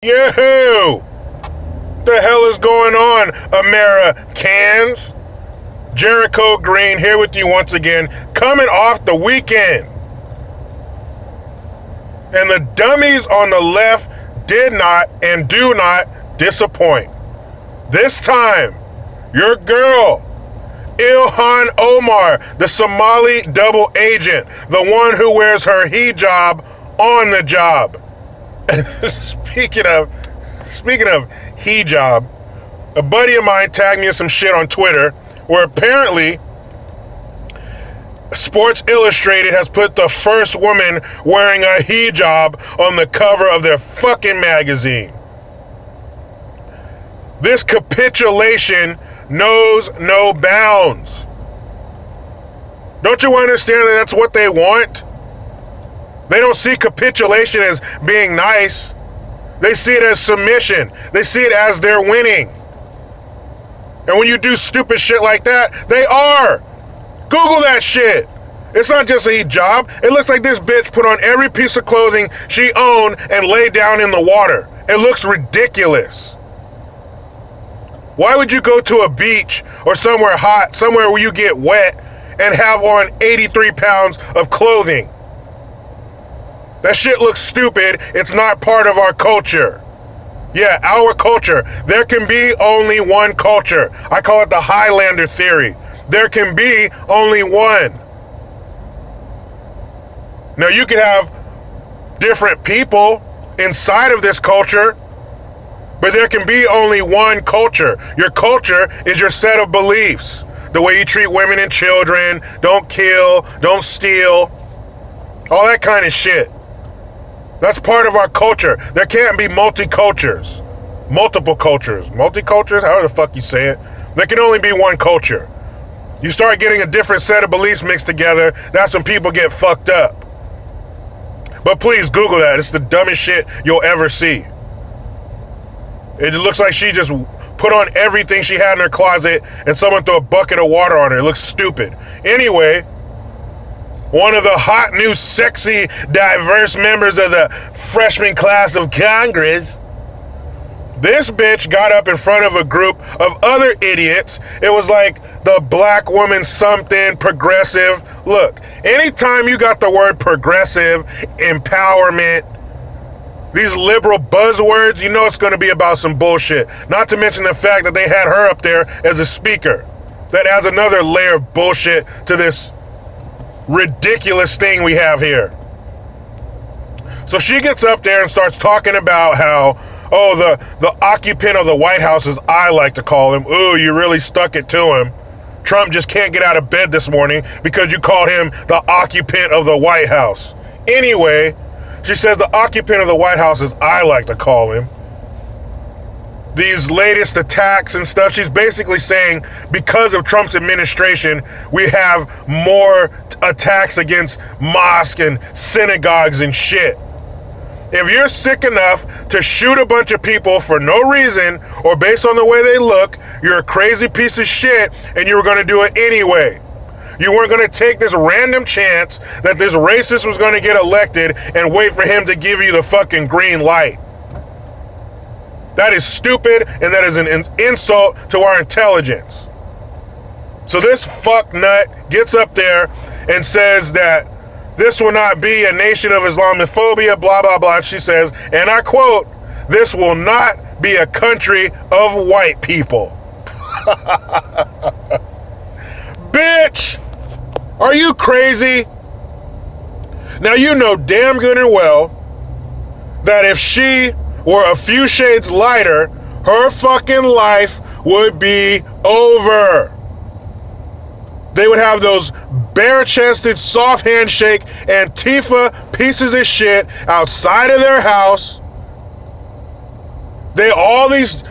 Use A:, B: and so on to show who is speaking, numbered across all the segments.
A: Yoo-hoo! The hell is going on, Americans? Jericho Green here with you once again, coming off the weekend. And the dummies on the left did not and do not disappoint. This time, your girl, Ilhan Omar, the Somali double agent, the one who wears her hijab on the job. Speaking of hijab, a buddy of mine tagged me in some shit on Twitter where apparently Sports Illustrated has put the first woman wearing a hijab on the cover of their fucking magazine. This capitulation knows no bounds. Don't you understand that that's what they want? They don't see capitulation as being nice. They see it as submission. They see it as they're winning. And when you do stupid shit like that, they are. Google that shit. It's not just a hijab. It looks like this bitch put on every piece of clothing she owned and laid down in the water. It looks ridiculous. Why would you go to a beach or somewhere hot, somewhere where you get wet, and have on 83 pounds of clothing? That shit looks stupid. It's not part of our culture. Yeah, our culture. There can be only one culture. I call it the Highlander theory. There can be only one. Now, you can have different people inside of this culture, but there can be only one culture. Your culture is your set of beliefs. The way you treat women and children, don't kill, don't steal, all that kind of shit. That's part of our culture. There can't be multi-cultures. Multiple cultures. Multi-cultures? However the fuck you say it. There can only be one culture. You start getting a different set of beliefs mixed together, that's when people get fucked up. But please Google that. It's the dumbest shit you'll ever see. It looks like she just put on everything she had in her closet and someone threw a bucket of water on her. It looks stupid. Anyway, one of the hot, new, sexy, diverse members of the freshman class of Congress, this bitch got up in front of a group of other idiots. It was like the black woman something, progressive. Look, anytime you got the word progressive, empowerment, these liberal buzzwords, you know it's going to be about some bullshit. Not to mention the fact that they had her up there as a speaker. That adds another layer of bullshit to this ridiculous thing we have here. So she gets up there and starts talking about how, the occupant of the White House, as I like to call him, ooh, you really stuck it to him. Trump just can't get out of bed this morning because you called him the occupant of the White House. Anyway, she says the occupant of the White House, as I like to call him, these latest attacks and stuff, she's basically saying because of Trump's administration, we have more attacks against mosques and synagogues and shit. If you're sick enough to shoot a bunch of people for no reason or based on the way they look, you're a crazy piece of shit and you were going to do it anyway. You weren't going to take this random chance that this racist was going to get elected and wait for him to give you the fucking green light. That is stupid, and that is an insult to our intelligence. So this fucknut gets up there and says that this will not be a nation of Islamophobia, blah, blah, blah. She says, and I quote, this will not be a country of white people. Bitch, are you crazy? Now you know damn good and well that if she were a few shades lighter, her fucking life would be over. They would have those bare-chested, soft handshake, Antifa pieces of shit outside of their house. All these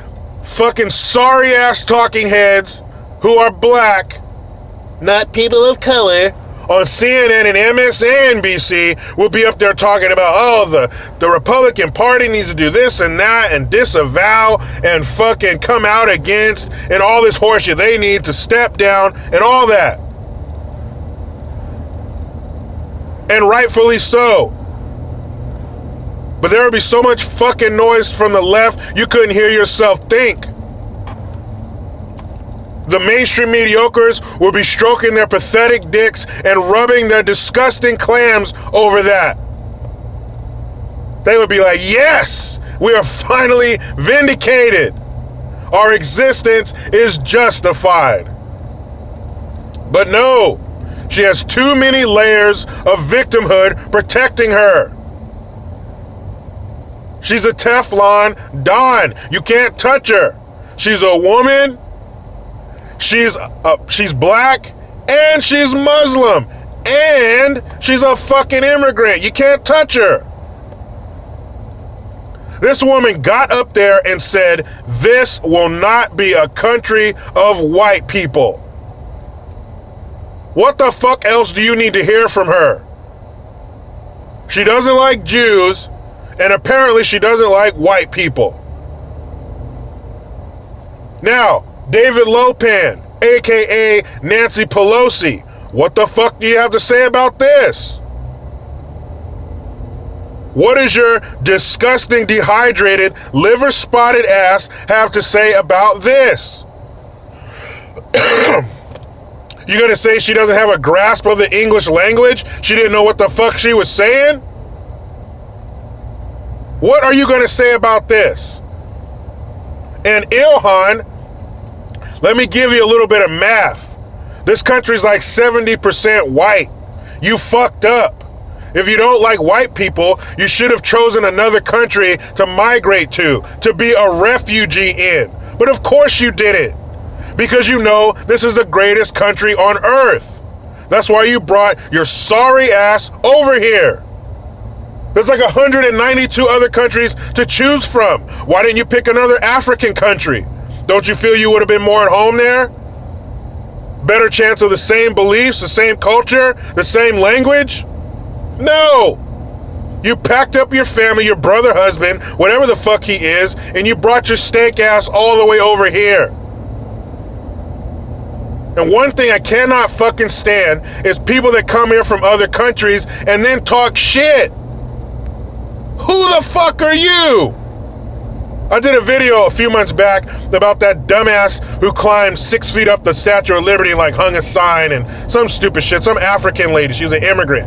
A: fucking sorry-ass talking heads who are black, not people of color, on CNN and MSNBC will be up there talking about, the Republican Party needs to do this and that and disavow and fucking come out against and all this horseshit. They need to step down and all that. And rightfully so. But there would be so much fucking noise from the left, you couldn't hear yourself think. The mainstream mediocres would be stroking their pathetic dicks and rubbing their disgusting clams over that. They would be like, yes, we are finally vindicated. Our existence is justified. But no, she has too many layers of victimhood protecting her. She's a Teflon Don. You can't touch her. She's a woman. She's black, and she's Muslim, and she's a fucking immigrant. You can't touch her. This woman got up there and said, this will not be a country of white people. What the fuck else do you need to hear from her? She doesn't like Jews, and apparently she doesn't like white people. Now, David Lopan, aka Nancy Pelosi, what the fuck do you have to say about this? What does your disgusting, dehydrated, liver-spotted ass have to say about this? You gonna say she doesn't have a grasp of the English language? She didn't know what the fuck she was saying? What are you gonna say about this? And Ilhan, let me give you a little bit of math. This country's like 70% white. You fucked up. If you don't like white people, you should have chosen another country to migrate to be a refugee in. But of course you didn't, because you know this is the greatest country on earth. That's why you brought your sorry ass over here. There's like 192 other countries to choose from. Why didn't you pick another African country? Don't you feel you would have been more at home there? Better chance of the same beliefs, the same culture, the same language? No! You packed up your family, your brother, husband, whatever the fuck he is, and you brought your stank ass all the way over here. And one thing I cannot fucking stand is people that come here from other countries and then talk shit. Who the fuck are you? I did a video a few months back about that dumbass who climbed 6 feet up the Statue of Liberty and like hung a sign and some stupid shit, some African lady, she was an immigrant.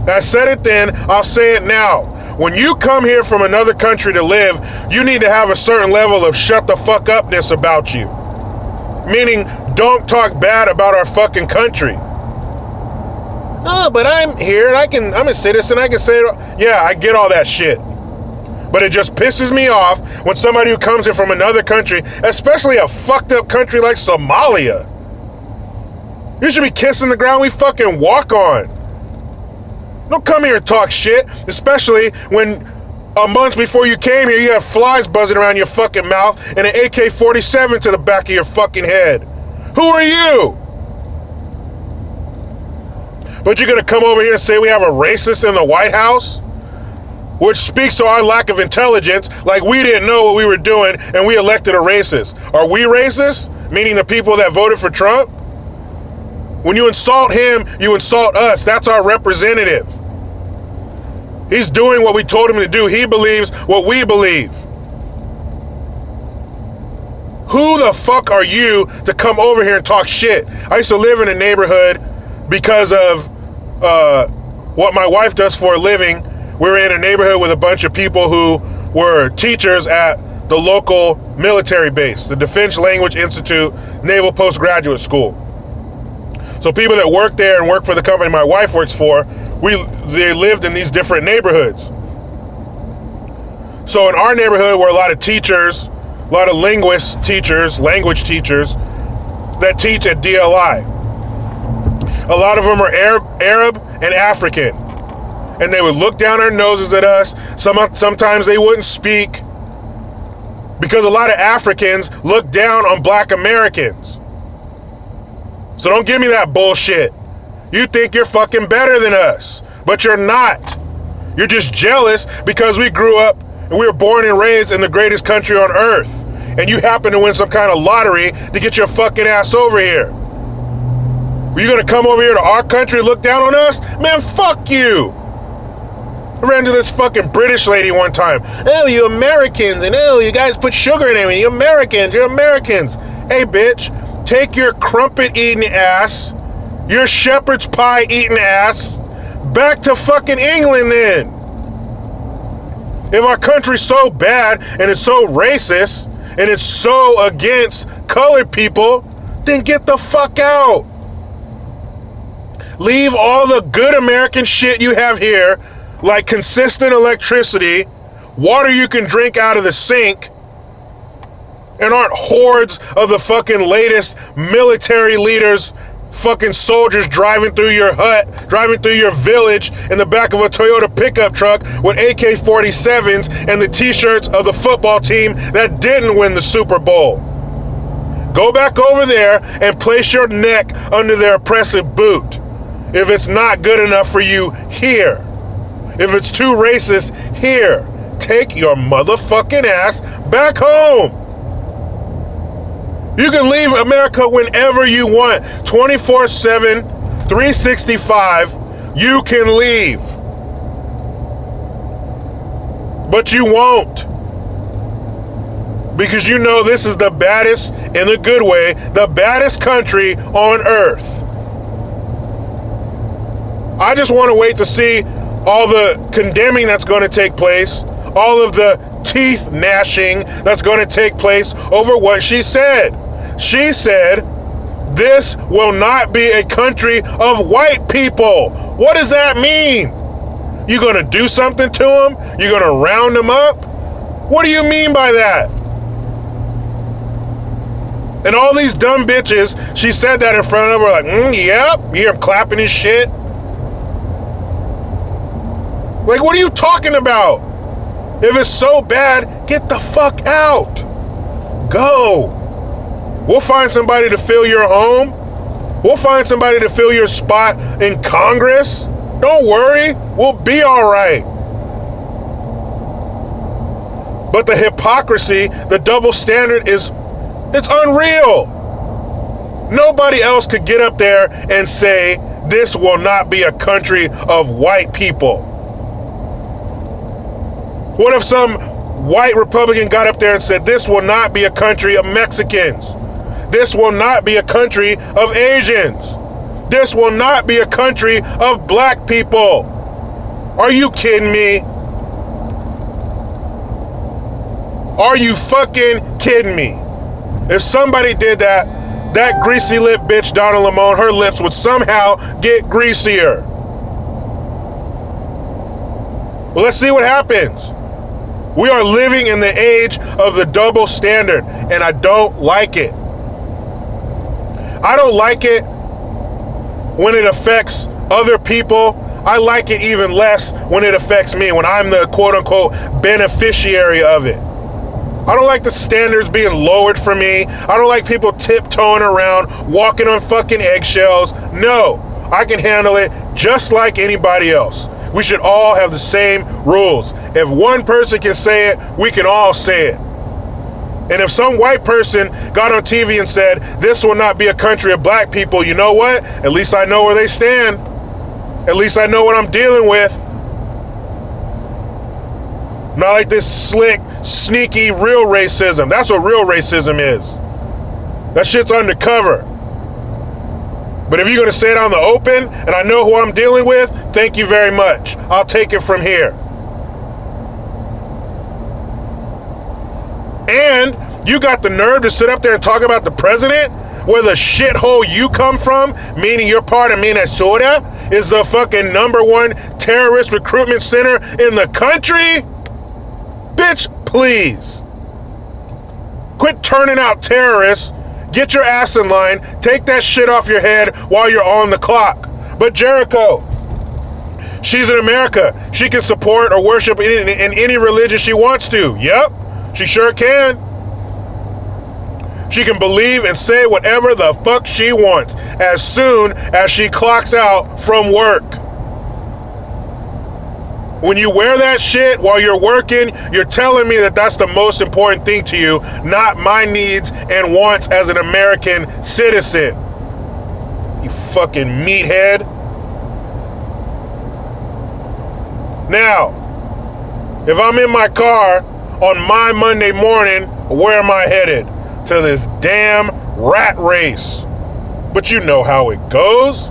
A: I said it then, I'll say it now. When you come here from another country to live, you need to have a certain level of shut the fuck upness about you. Meaning, don't talk bad about our fucking country. Oh, but I'm here and I'm a citizen, I can say it. Yeah, I get all that shit. But it just pisses me off when somebody who comes in from another country, especially a fucked up country like Somalia, you should be kissing the ground we fucking walk on. Don't come here and talk shit, especially when a month before you came here, you had flies buzzing around your fucking mouth and an AK-47 to the back of your fucking head. Who are you? But you're gonna come over here and say we have a racist in the White House? Which speaks to our lack of intelligence, like we didn't know what we were doing and we elected a racist. Are we racist? Meaning the people that voted for Trump? When you insult him, you insult us. That's our representative. He's doing what we told him to do. He believes what we believe. Who the fuck are you to come over here and talk shit? I used to live in a neighborhood because of what my wife does for a living. We were in a neighborhood with a bunch of people who were teachers at the local military base, the Defense Language Institute Naval Postgraduate School. So people that work there and work for the company my wife works for, they lived in these different neighborhoods. So in our neighborhood were a lot of teachers, a lot of linguist teachers, language teachers that teach at DLI. A lot of them are Arab and African. And they would look down their noses at us. Sometimes they wouldn't speak because a lot of Africans look down on black Americans. So don't give me that bullshit. You think you're fucking better than us, but you're not. You're just jealous because we grew up and we were born and raised in the greatest country on earth. And you happen to win some kind of lottery to get your fucking ass over here. Were you gonna come over here to our country and look down on us? Man, fuck you. I ran into this fucking British lady one time. Oh, you Americans, and oh, you guys put sugar in it. You Americans, you're Americans. Hey, bitch, take your crumpet-eating ass, your shepherd's pie-eating ass, back to fucking England then. If our country's so bad, and it's so racist, and it's so against colored people, then get the fuck out. Leave all the good American shit you have here, like consistent electricity, water you can drink out of the sink, and aren't hordes of the fucking latest military leaders, fucking soldiers driving through your hut, driving through your village in the back of a Toyota pickup truck with AK-47s and the t-shirts of the football team that didn't win the Super Bowl. Go back over there and place your neck under their oppressive boot if it's not good enough for you here. If it's too racist here, take your motherfucking ass back home. You can leave America whenever you want. 24/7, 365, you can leave. But you won't. Because you know this is the baddest, in a good way, the baddest country on earth. I just want to wait to see all the condemning that's going to take place, all of the teeth gnashing that's going to take place over what she said. She said, this will not be a country of white people. What does that mean? You going to do something to them? You going to round them up? What do you mean by that? And all these dumb bitches, she said that in front of her, like, yep, you hear them clapping and shit. Like, what are you talking about? If it's so bad, get the fuck out. Go. We'll find somebody to fill your home. We'll find somebody to fill your spot in Congress. Don't worry, we'll be all right. But the hypocrisy, the double standard it's unreal. Nobody else could get up there and say, this will not be a country of white people. What if some white Republican got up there and said, this will not be a country of Mexicans? This will not be a country of Asians. This will not be a country of black people. Are you kidding me? Are you fucking kidding me? If somebody did that, that greasy lip bitch, Donna Lamone, her lips would somehow get greasier. Well, let's see what happens. We are living in the age of the double standard, and I don't like it. I don't like it when it affects other people. I like it even less when it affects me, when I'm the quote-unquote beneficiary of it. I don't like the standards being lowered for me. I don't like people tiptoeing around, walking on fucking eggshells. No, I can handle it just like anybody else. We should all have the same rules. If one person can say it, we can all say it. And if some white person got on TV and said, this will not be a country of black people, you know what? At least I know where they stand. At least I know what I'm dealing with. Not like this slick, sneaky, real racism. That's what real racism is. That shit's undercover. But if you're going to say it on the open, and I know who I'm dealing with, thank you very much. I'll take it from here. And you got the nerve to sit up there and talk about the president, where the shithole you come from, meaning you're part of Minnesota, is the fucking #1 terrorist recruitment center in the country? Bitch, please. Quit turning out terrorists. Get your ass in line. Take that shit off your head while you're on the clock. But Jericho, she's in America. She can support or worship in any religion she wants to. Yep, she sure can. She can believe and say whatever the fuck she wants as soon as she clocks out from work. When you wear that shit while you're working, you're telling me that that's the most important thing to you, not my needs and wants as an American citizen. You fucking meathead. Now, if I'm in my car on my Monday morning, where am I headed? To this damn rat race. But you know how it goes.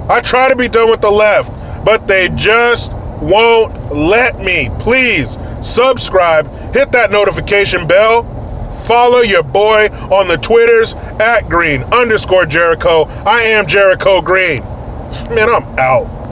A: I try to be done with the left, but they just won't let me. Please subscribe, hit that notification bell, follow your boy on the Twitters @Green_Jericho. I am Jericho Green. Man, I'm out.